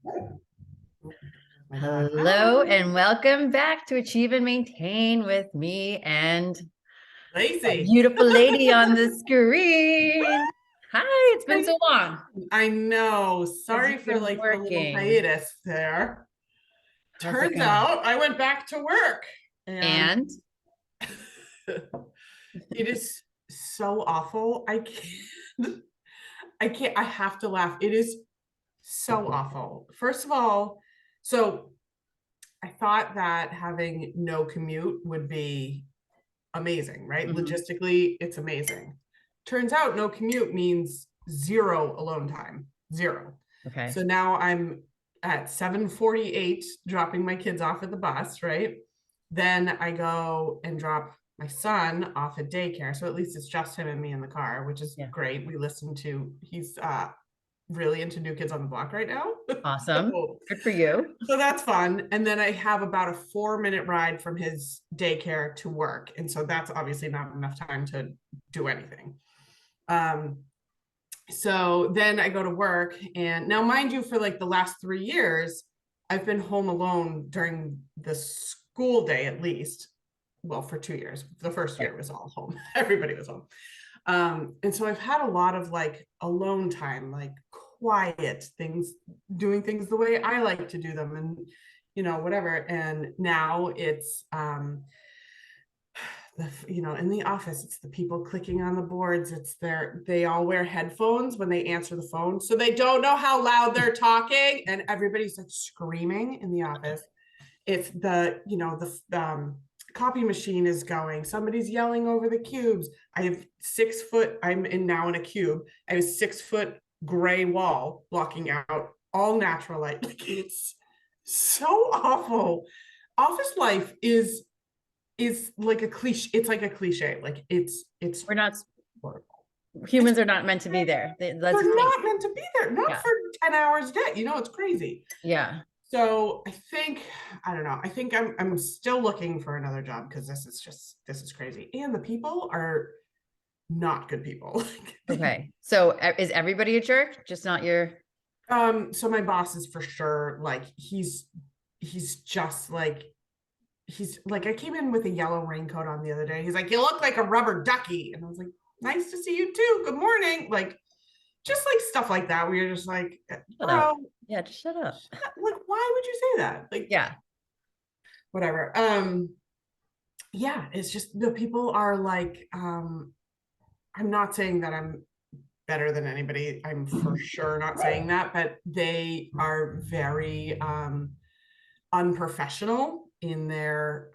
My dog. Hello and welcome back to Achieve and Maintain with me and a Lacey. beautiful lady on the screen. Hi, it's been I, so long I know. since Sorry you've for been like the little working. hiatus there. How's it Turns going? out I went back to work and And it is so awful. I have to laugh. It is so awful. First of all, so I thought that having no commute would be amazing, right? Mhm. Logistically, it's amazing. Turns out no commute means zero alone time, zero. Okay. So now I'm at 7:48 dropping my kids off at the bus, right? Then I go and drop my son off at daycare. So at least it's just him and me in the car, which is Yeah. great. We listen to, he's really into New Kids on the Block right now. Awesome. so Good for you. so that's fun. And then I have about a 4-minute ride from his daycare to work. And so that's obviously not enough time to do anything. Um, so then I go to work. And now, mind you, for like the last 3 years, I've been home alone during the school day at least. Well, for 2 years. The first Right. year was all home, everybody was home. And so I've had a lot of like alone time, like quiet things, doing things the way I like to do them, and whatever. And now it's in the office, it's the people clicking on the boards. They all wear headphones when they answer the phone, so they don't know how loud they're talking, and everybody's like screaming in the office. If the copy machine is going, somebody's yelling over the cubes. I have 6 foot, now in a cube. I have a 6 foot gray wall blocking out all natural light. Like, it's so awful. Office life is like a cliche. It's like a cliche. Like, it's We're not, horrible. It's humans are not meant to be there. That's the They're thing. not meant to be there, not Yeah. for 10 hours a day. It's crazy. Yeah. So I don't know. I think I'm still looking for another job because this is crazy. And the people are not good people. Okay. So is everybody a jerk? Just not your. So my boss is for sure like he's just like he's like I came in with a yellow raincoat on the other day. He's like, "You look like a rubber ducky." And I was like, "Nice to see you too. Good morning." Like, just like stuff like that where you're just like, Shut up. bro, Yeah, just shut up. like, why would you say that? Like, Yeah. whatever. Yeah, it's just the people are like, I'm not saying that I'm better than anybody. I'm for sure not saying that, but they are very unprofessional in the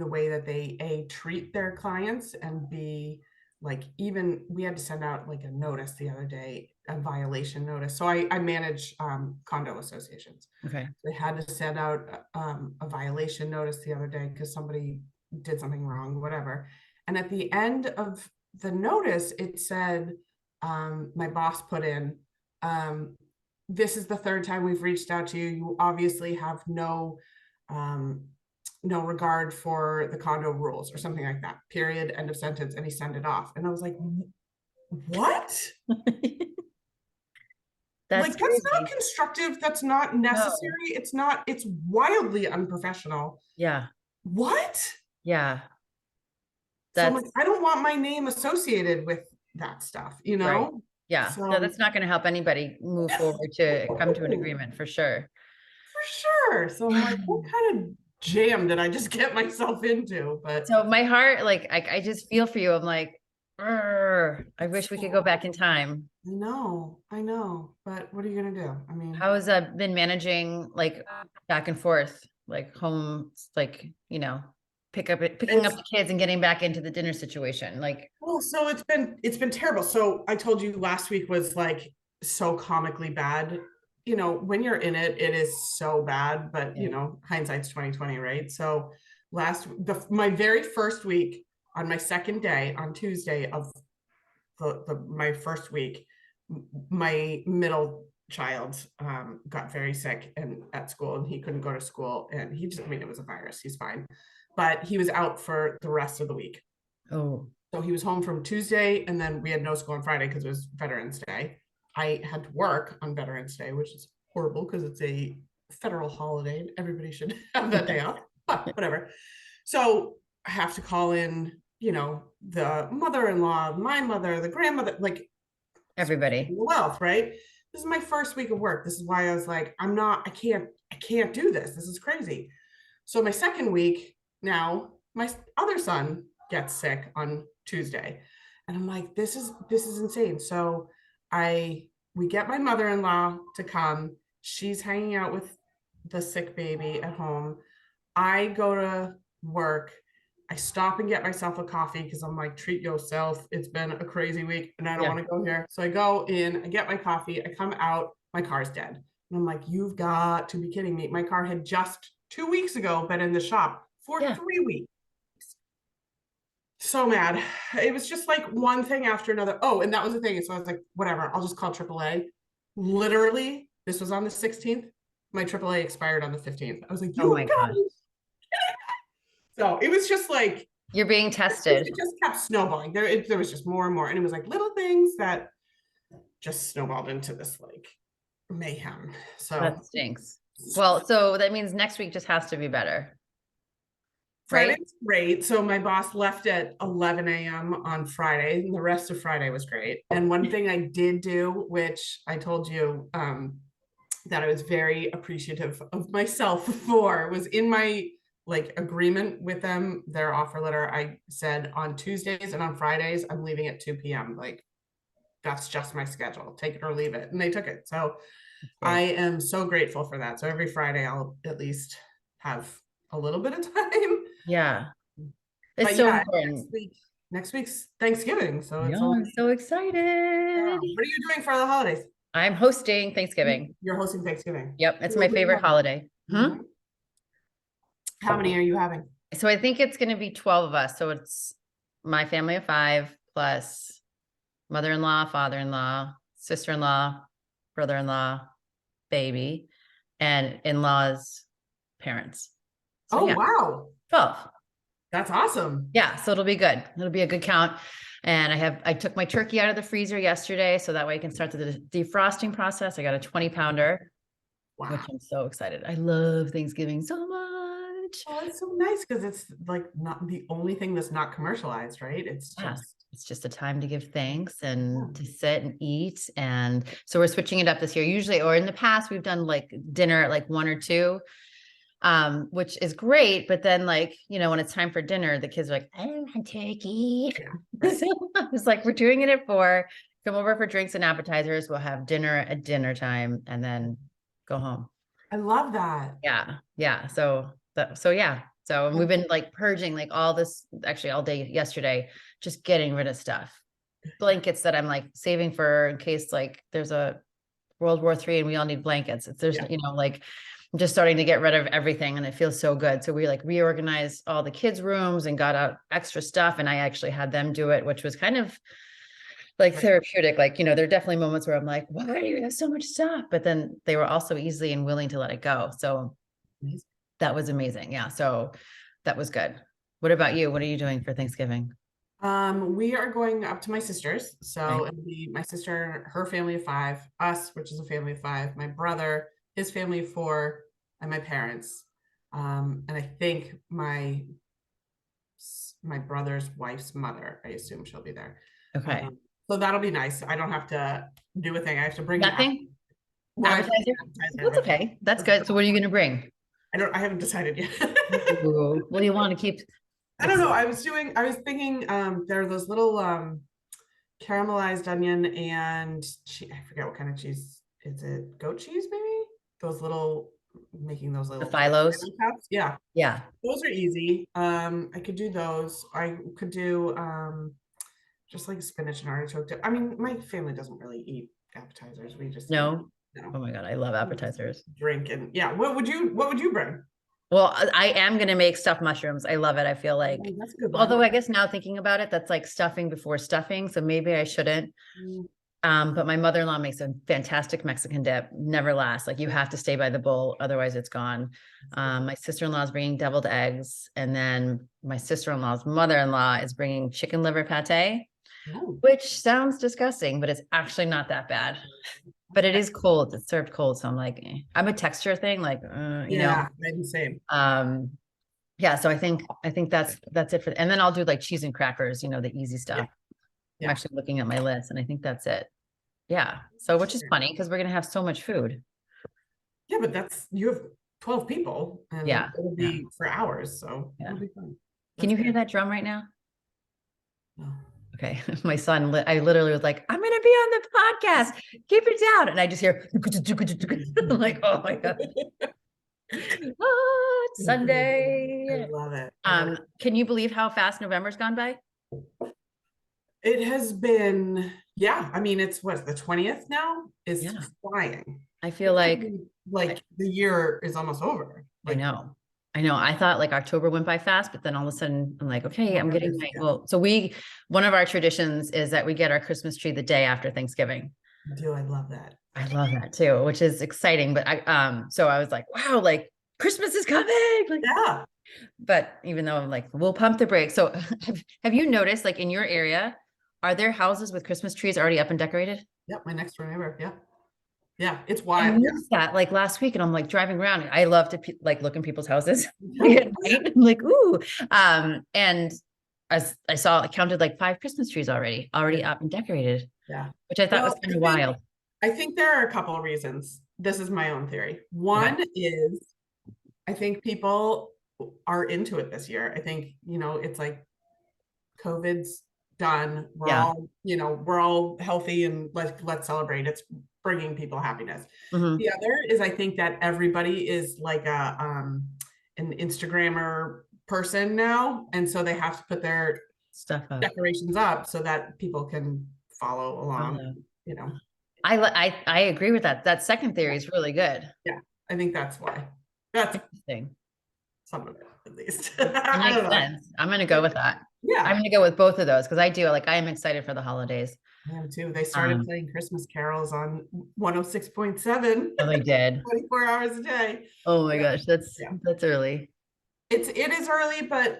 way that they treat their clients, and b, like, even we had to send out like a notice the other day, a violation notice. So I manage condo associations. Okay. They had to send out a violation notice the other day because somebody did something wrong, whatever. And at the end of the notice, it said, my boss put in, um, this is the third time we've reached out to you. You obviously have um, no regard for the condo rules, or something like that. Period. End of sentence. And he sent it off. And I was like, what? That's Like, that's not crazy. constructive. That's not No. necessary. It's wildly unprofessional. Yeah. What? Yeah. So I'm like, That's I don't want my name associated with that stuff, right. Yeah. No, So that's not going to help anybody move forward to come to an for agreement for sure. sure. So I'm like, what kind of jam did I just get myself into? But So my heart, like, I just feel for you. I'm like, "Urgh, I it's wish we so could go back in awful. time." I know, but what are you gonna do? I mean, How has been managing like back and forth, like home, like, picking up it's the kids and getting back into the dinner situation? Like, well, so it's been terrible. So I told you last week was like so comically bad. When you're in it, it is so bad, but yeah. hindsight's 2020, right? So my very first week, on my second day, on Tuesday of my first week, my middle child got very sick and at school, and he couldn't go to school, and I mean, it was a virus, he's fine, but he was out for the rest of the week. Oh, So he was home from Tuesday, and then we had no school on Friday because it was Veterans Day. I had to work on Veterans Day, which is horrible because it's a federal holiday and everybody should have that day off, but whatever. So I have to call in, you know, the mother-in-law, my mother, the grandmother, like Everybody. wealth, right? This is my first week of work. This is why I was like, I can't do this. This is crazy. So my second week now, my other son gets sick on Tuesday. And I'm like, this is insane. So we get my mother-in-law to come. She's hanging out with the sick baby at home. I go to work. I stop and get myself a coffee because I'm like, treat yourself. It's been a crazy week and I don't want to go here. So I go in, I get my coffee, I come out, my car's dead. And I'm like, you've got to be kidding me. My car had just 2 weeks ago been in the shop for 3 weeks. So mad. It was just like one thing after another. Oh, and that was the thing. So I was like, whatever, I'll just call AAA. Literally, this was on the 16th. My AAA expired on the 15th. I was like, Oh my God. So it was just like, you're being tested. it just kept snowballing. There was just more and more. And it was like little things that just snowballed into this like mayhem. So that stinks. Well, so that means next week just has to be better. Friday's great. So my boss left at 11 a.m. on Friday, and the rest of Friday was great. And one thing I did do, which I told you that I was very appreciative of myself for, was in my like agreement with them, their offer letter, I said on Tuesdays and on Fridays, I'm leaving at 2 p.m. Like that's just my schedule. Take it or leave it. And they took it. So I am so grateful for that. So every Friday I'll at least have a little bit of time. Yeah. It's so important. Next week's Thanksgiving. So I'm so excited. What are you doing for the holidays? I'm hosting Thanksgiving. You're hosting Thanksgiving. Yep. It's my favorite holiday. How many are you having? So I think it's going to be 12 of us. So it's my family of 5 plus mother-in-law, father-in-law, sister-in-law, brother-in-law, baby, and in-laws, parents. So, wow. 12. That's awesome. Yeah. So it'll be good. It'll be a good count. And I took my turkey out of the freezer yesterday, so that way I can start the defrosting process. I got a 20-pounder, which I'm so excited. I love Thanksgiving so much. Oh, it's so nice because it's like not the only thing that's not commercialized, right? It's just a time to give thanks and to sit and eat. And so we're switching it up this year. Usually, or in the past, we've done like dinner at like 1 or 2. Which is great, but then like, you know, when it's time for dinner, the kids are like, I don't want turkey. So I was like, we're doing it at 4, come over for drinks and appetizers. We'll have dinner at dinner time and then go home. I love that. Yeah. So we've been like purging like all this actually all day yesterday, just getting rid of stuff, blankets that I'm like saving for in case like there's a World War III and we all need blankets. You know, like I'm just starting to get rid of everything and it feels so good. So we like reorganized all the kids' rooms and got out extra stuff. And I actually had them do it, which was kind of like therapeutic. Like, you know, there are definitely moments where I'm like, why do you have so much stuff? But then they were also easy and willing to let it go. So that was amazing. Yeah. So that was good. What about you? What are you doing for Thanksgiving? We are going up to my sister's. So it'll be my sister, her family of 5, us, which is a family of 5, my brother, his family of 4, and my parents. And I think my brother's wife's mother, I assume she'll be there. Okay. So that'll be nice. I don't have to do a thing. I have to bring nothing. That's okay. That's good. So what are you going to bring? I haven't decided yet. What do you want to keep? I don't know. I was thinking there are those little caramelized onion and I forget what kind of cheese. Is it goat cheese maybe? Those little the Philos cups. Yeah. Yeah. Those are easy. I could do those. I could do just like spinach and artichoke. I mean, my family doesn't really eat appetizers. We just no. Oh my God, I love appetizers. Drink and yeah. What would you bring? Well, I am going to make stuffed mushrooms. I love it. I feel like, that's a good one. Although I guess now thinking about it, that's like stuffing before stuffing. So maybe I shouldn't. But my mother-in-law makes a fantastic Mexican dip. Never lasts. Like you have to stay by the bowl. Otherwise it's gone. My sister-in-law is bringing deviled eggs. And then my sister-in-law's mother-in-law is bringing chicken liver pate, which sounds disgusting, but it's actually not that bad. but it is cold. It's served cold. So I'm like, I'm a texture thing, like, Yeah, I'm the same. Yeah. So I think that's it for, and then I'll do like cheese and crackers, the easy stuff. Yeah. I'm actually looking at my list and I think that's it. Yeah. So, which is funny because we're going to have so much food. Yeah, but you have 12 people and Yeah. it'll Yeah. be for hours, so Yeah. it'll be fun. Can That's you hear good. that drum right now? Oh. Okay. My son, I literally was like, I'm going to be on the podcast. Keep it down. And I just hear, I'm like, oh my God. Oh, it's I Sunday. love it. I love it. Can you believe how fast November's gone by? It has been, yeah. I mean, it's what, the 20th now? Is Yeah. flying. I feel like The year is almost over. I know. I thought like October went by fast, but then all of a sudden I'm like, okay, I'm getting my, so one of our traditions is that we get our Christmas tree the day after Thanksgiving. I love that. I love that too, which is exciting. But so I was like, wow, like Christmas is coming. Like, Yeah. but even though I'm like, we'll pump the brakes. So have you noticed, like in your area, are there houses with Christmas trees already up and decorated? Yep. My next door neighbor. Yeah. Yeah. It's I wild. Yeah. noticed that like last week, and I'm like driving around. I love to like look in people's houses at night. I'm like, ooh. And as I saw, I counted like 5 Christmas trees already up and decorated. Yeah. Which I thought was kind of wild. I think there are a couple of reasons. This is my own theory. One is I think people are into it this year. I think, it's like COVID's done. We're all healthy and let's celebrate. It's bringing people happiness. Mhm. The other is I think that everybody is like an Instagrammer person now. And so they have to put their Stuff up. decorations up so that people can follow along, I agree with that. That second theory is really good. Yeah, I think that's why. That's interesting. Some of it, at least. It makes sense. I'm going to go with that. Yeah. I'm going to go with both of those because I am excited for the holidays. I am too. They started playing Christmas carols on 106.7. Oh, they did. 24 hours a day. Oh my gosh, that's early. It is early, but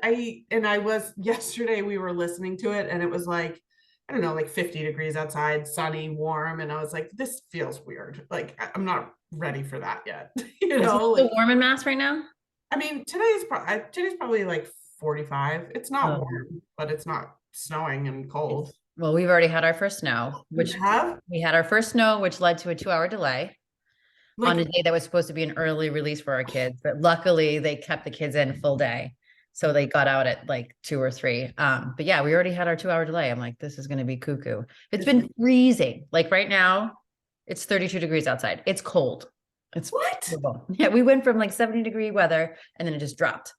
yesterday we were listening to it and it was like, I don't know, like 50 degrees outside, sunny, warm. And I was like, this feels weird. Like, I'm not ready for that yet. Is it still warm in Mass right now? I mean, today's probably like 45. It's not warm, but it's not snowing and cold. Well, we've already had our first snow, we had our first snow, which led to a 2-hour delay on a day that was supposed to be an early release for our kids. But luckily they kept the kids in full day. So they got out at like 2 or 3. But yeah, we already had our 2-hour delay. I'm like, this is going to be cuckoo. It's been freezing. Like right now it's 32 degrees outside. It's cold. It's what? Horrible. Yeah. We went from like 70-degree weather and then it just dropped.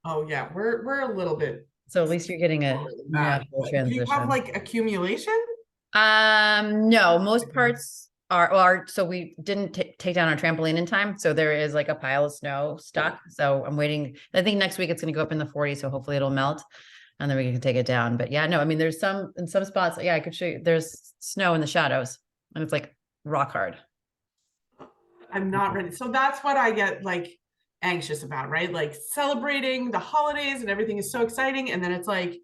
Oh yeah. We're a little bit. So at least you're getting a transition. Do you have like accumulation? No, most parts are so we didn't take down our trampoline in time. So there is like a pile of snow stuck. So I'm waiting. I think next week it's going to go up in the 40s. So hopefully it'll melt and then we can take it down. But yeah, no, I mean, there's in some spots. Yeah, I could show you. There's snow in the shadows and it's like rock hard. I'm not ready. So that's what I get like anxious about, right? Like celebrating the holidays and everything is so exciting. And then it's like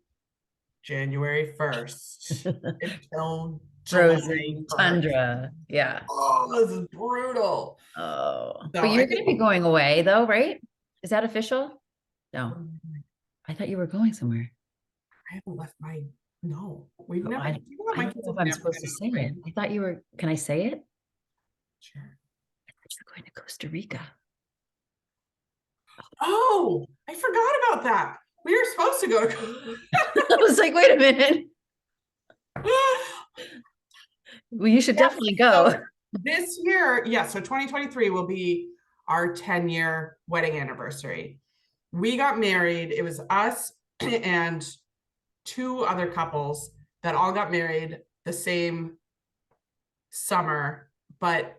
January 1st until frozen tundra. Yeah. Oh, this is brutal. Oh, so but you're going to be going away though, right? Is that official? No, I thought you were going somewhere. I haven't left no, we've never. I don't know if I'm supposed to say it. I thought you were, can I say it? Sure. I thought you were going to Costa Rica. Oh, I forgot about that. We were supposed to go to. I was like, wait a minute. Well, you should definitely go. So this year, so 2023 will be our 10-year wedding anniversary. We got married. It was us and 2 other couples that all got married the same summer, but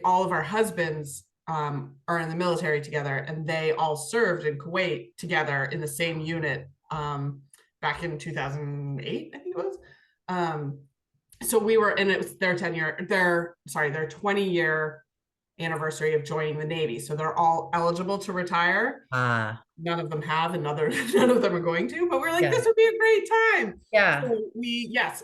all of our husbands are in the military together, and they all served in Kuwait together in the same unit back in 2008, I think it was. So we were, and it was their 20-year anniversary of joining the Navy. So they're all eligible to retire. None of them have, and none of them are going to, but we're like, this would be a great time. Yeah.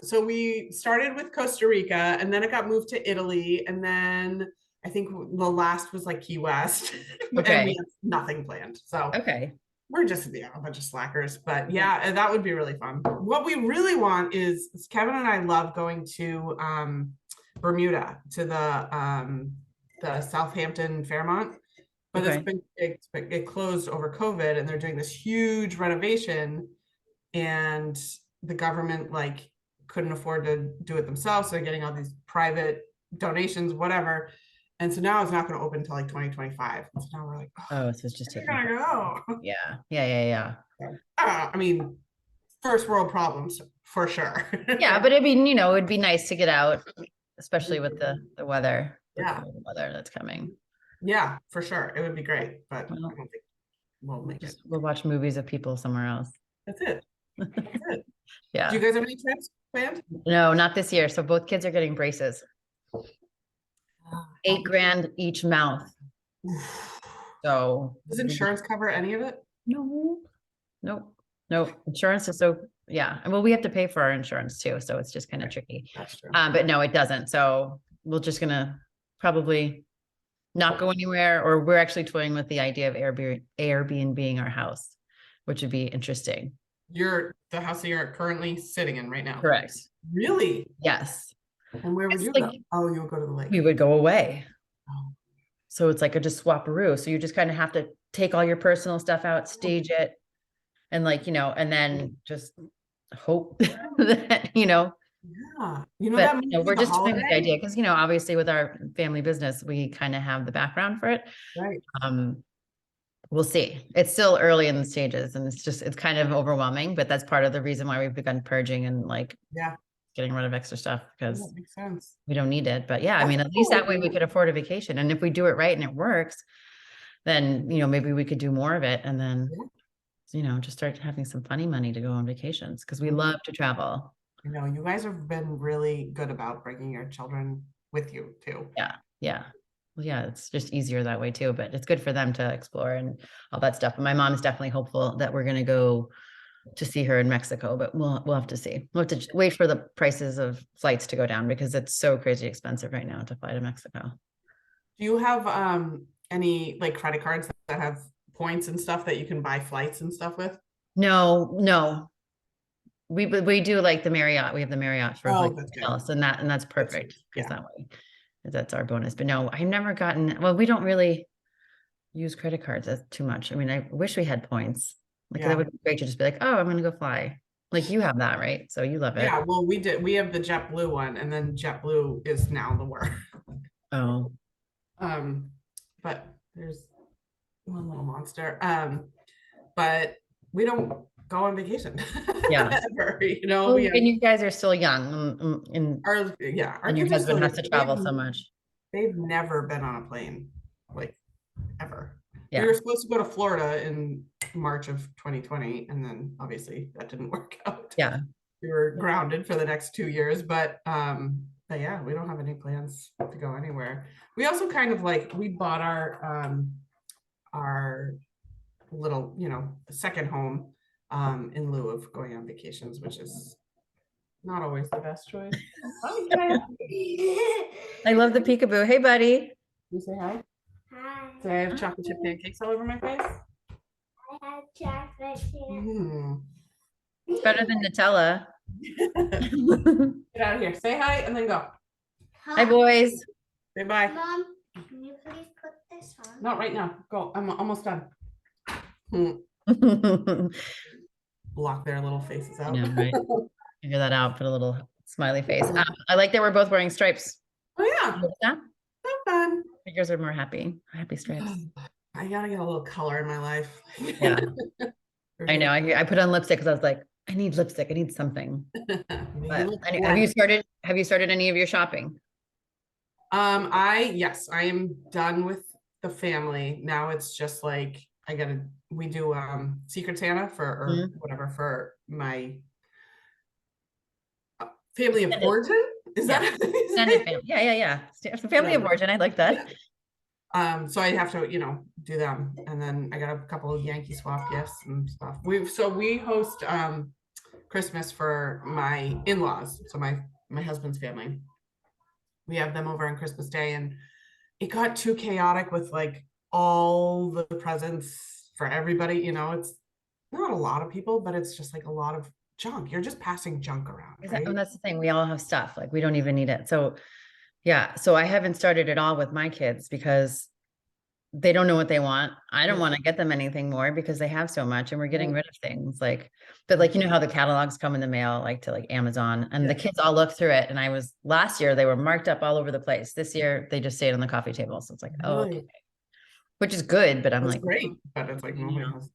So we started with Costa Rica, and then it got moved to Italy, and then I think the last was like Key West. Okay. And we have nothing planned. So okay. We're just a bunch of slackers, but yeah, and that would be really fun. What we really want is Kevin and I love going to Bermuda, to the Southampton Fairmont, but it closed over COVID, and they're doing this huge renovation, and the government like couldn't afford to do it themselves, so they're getting all these private donations, whatever. And so now it's not going to open until like 2025. So now we're like, so it's just taking. Go. Yeah. I mean, first world problems for sure. Yeah, but I mean, it'd be nice to get out, especially with the weather. The weather that's coming. Yeah, for sure. It would be great, but I don't think we'll make it. We'll watch movies of people somewhere else. That's it. Yeah. Do you guys have any trips planned? No, not this year. So both kids are getting braces. $8,000 each mouth. So does insurance cover any of it? No. Insurance is so well, we have to pay for our insurance too, so it's just kind of tricky. That's true. But no, it doesn't. So we're just gonna probably not go anywhere, or we're actually toying with the idea of Airbnb our house, which would be interesting. The house that you're currently sitting in right now? Correct. Really? Yes. And where would you go? Oh, you would go to the lake. We would go away. Oh. So it's like a just swap-a-roo. So you just kind of have to take all your personal stuff out, stage it, and and then just hope that, Yeah. We're just trying the idea because, obviously with our family business, we kind of have the background for it. Right. We'll see. It's still early in the stages, and it's kind of overwhelming, but that's part of the reason why we've begun purging and getting rid of extra stuff, because that makes sense. We don't need it. But I mean, at least that way we could afford a vacation. And if we do it right and it works, then, maybe we could do more of it, and then, just start having some funny money to go on vacations, because we love to travel. You guys have been really good about bringing your children with you too. Yeah. Well, it's just easier that way too, but it's good for them to explore and all that stuff. And my mom is definitely hopeful that we're going to go to see her in Mexico, but we'll have to see. We'll have to wait for the prices of flights to go down, because it's so crazy expensive right now to fly to Mexico. Do you have any like credit cards that have points and stuff that you can buy flights and stuff with? No. We do like the Marriott. We have the Marriott for Dallas, and that's perfect, because that way that's our bonus. But no, I've never gotten. Well, we don't really use credit cards. That's too much. I mean, I wish we had points. Like that would be great to just be like, oh, I'm going to go fly. Like you have that, right? So you love it. Yeah. Well, we did. We have the JetBlue one, and then JetBlue is now the worst. Oh. But there's one little monster. But we don't go on vacation. Yeah. Ever, and you guys are still young. And your husband has to travel so much. They've never been on a plane, like ever. Yeah. We were supposed to go to Florida in March of 2020, and then obviously that didn't work out. Yeah. We were grounded for the next 2 years, but yeah, we don't have any plans to go anywhere. We also kind of we bought our little, second home in lieu of going on vacations, which is not always the best choice. I love the peekaboo. Hey, buddy. You say hi? Hi. Do I have chocolate chip pancakes all over my face? I have chocolate here. Mm. It's better than Nutella. Get out of here. Say hi and then go. Hi, boys. Say bye. Mom, can you please put this on? Not right now. Go. I'm almost done. Block their little faces out. Right. Figure that out. Put a little smiley face. I like that we're both wearing stripes. Oh yeah. So fun. Figures are more happy stripes. I gotta get a little color in my life. Yeah. I know. I put on lipstick because I was like, I need lipstick. I need something. But anyway, have you started any of your shopping? Yes, I am done with the family. Now it's just like we do Secret Santa or whatever for my family of origin. Is that extended family? Yeah. Family of origin. I like that. So I have to, do them. And then I got a couple of Yankee swap gifts and stuff. We host Christmas for my in-laws, so my husband's family. We have them over on Christmas Day, and it got too chaotic with like all the presents for everybody. It's not a lot of people, but it's just like a lot of junk. You're just passing junk around, right? And that's the thing. We all have stuff. Like we don't even need it. So yeah. So I haven't started at all with my kids because they don't know what they want. I don't want to get them anything more because they have so much and we're getting rid of things like, but like, how the catalogs come in the mail, like to like Amazon, and the kids all look through it. And last year they were marked up all over the place. This year they just stayed on the coffee table. So it's like, oh, okay. Which is good, but I'm That's like, great, but it's like nobody has.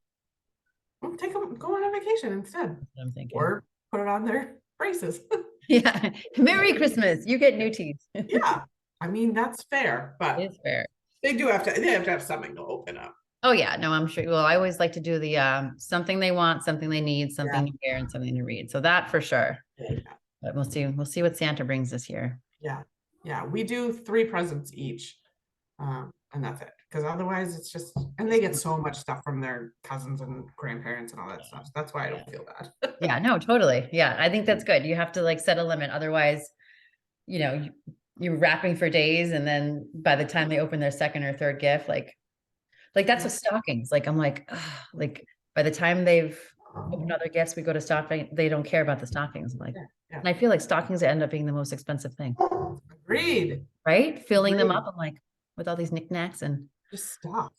Well, go on a vacation instead. I'm thinking, or put it on their braces. Yeah. Merry Christmas. You get new teeth. Yeah. I mean, that's fair, but It's fair. they have to have something to open up. Oh yeah, no, I'm sure. Well, I always like to do the something they want, something they need, something to wear, and something to read. So that for sure. Yeah. But we'll see. We'll see what Santa brings this year. Yeah. We do 3 presents each. And that's it. Because otherwise it's just, and they get so much stuff from their cousins and grandparents and all that stuff. So that's why I don't feel bad. Yeah, no, totally. Yeah, I think that's good. You have to like set a limit. Otherwise, you're wrapping for days. And then by the time they open their second or third gift, like that's with stockings. Like, I'm like, like by the time they've opened other gifts, we go to stocking. They don't care about the stockings. I'm like, and I feel like stockings end up being the most expensive thing. Agreed. Right? Filling them up. I'm like, with all these knickknacks and just stuff.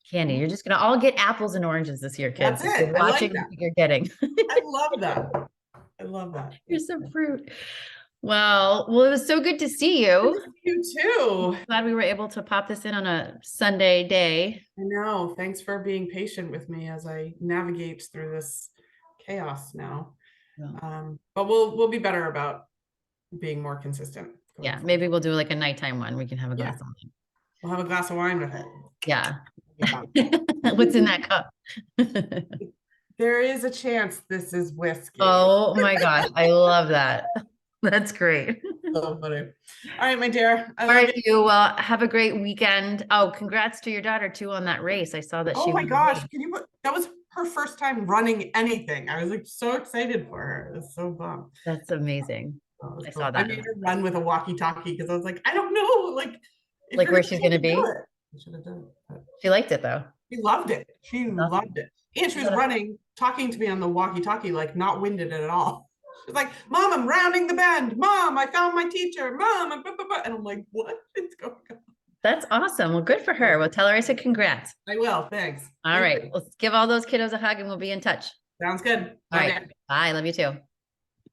Candy. You're just gonna all get apples and oranges this year, kids. That's it. You're watching what you're getting. I love that. Here's some fruit. Well, it was so good to see you. You too. Glad we were able to pop this in on a Sunday day. I know. Thanks for being patient with me as I navigate through this chaos now. Yeah. But we'll be better about being more consistent. Yeah, maybe we'll do like a nighttime one. We can have a glass of wine. We'll have a glass of wine with it. Yeah. What's in that cup? There is a chance this is whiskey. Oh my gosh. I love that. That's great. So funny. All right, my dear. All right, you. Well, have a great weekend. Oh, congrats to your daughter too on that race. I saw that she. Oh my gosh. That was her first time running anything. I was like so excited for her. It was so bummed. That's amazing. I saw that. I made her run with a walkie-talkie because I was like, I don't know, like where she's gonna be. I should have done it. She liked it though. She loved it. Loved it. And she was running, talking to me on the walkie-talkie, like not winded at all. She's like, Mom, I'm rounding the bend. Mom, I found my teacher. Mom, and I'm like, what is going on? That's awesome. Well, good for her. Well, tell her I said congrats. I will. Thanks. All right. Let's give all those kiddos a hug and we'll be in touch. Sounds good. All right. Bye. Love you too.